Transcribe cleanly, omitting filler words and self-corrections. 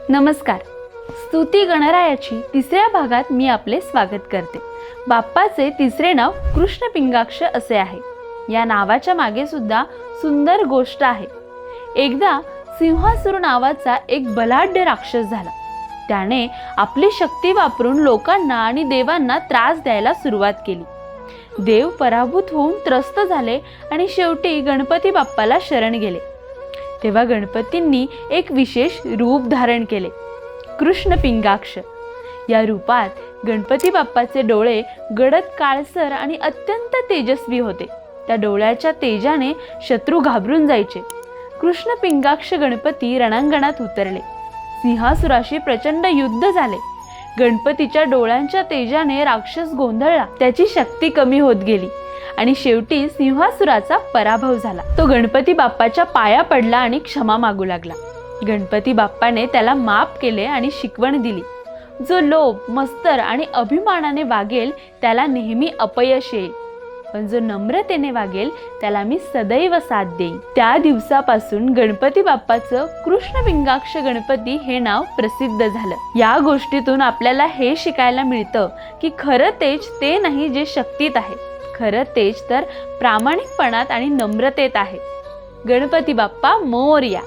नमस्कार. स्तुती गणरायाची तिसऱ्या भागात मी आपले स्वागत करते. बाप्पाचे तिसरे नाव कृष्ण पिंगाक्ष असे आहे. या नावाच्या मागे सुद्धा सुंदर गोष्ट आहे. एकदा सिंहासुर नावाचा एक बलाढ्य राक्षस झाला. त्याने आपली शक्ती वापरून लोकांना आणि देवांना त्रास द्यायला सुरुवात केली. देव पराभूत होऊन त्रस्त झाले आणि शेवटी गणपती बाप्पाला शरण गेले. तेव्हा गणपतींनी एक विशेष रूप धारण केले, कृष्ण पिंगाक्ष. या रूपात गणपती बाप्पाचे डोळे गडद काळसर आणि अत्यंत तेजस्वी होते. त्या डोळ्याच्या तेजाने शत्रू घाबरून जायचे. कृष्ण पिंगाक्ष गणपती रणांगणात उतरले. सिंहासुराशी प्रचंड युद्ध झाले. गणपतीच्या डोळ्यांच्या तेजाने राक्षस गोंधळला. त्याची शक्ती कमी होत गेली आणि शेवटी सिंहासुराचा पराभव झाला. तो गणपती बाप्पाच्या पाया पडला आणि क्षमा मागू लागला. गणपती बाप्पाने त्याला माफ केले आणि शिकवण दिली, जो लोभ, मत्सर आणि अभिमानाने वागेल त्याला नेहमी अपयश येईल, पण जो नम्रतेने वागेल त्याला मी सदैव साथ देईन. त्या दिवसापासून गणपती बाप्पाचं कृष्ण पिंगाक्ष गणपती हे नाव प्रसिद्ध झालं. या गोष्टीतून आपल्याला हे शिकायला मिळतं की खरं तेज ते नाही जे शक्तीत आहे, खरं तेज तर प्रामाणिकपणात आणि नम्रतेत आहे. गणपती बाप्पा मोरया.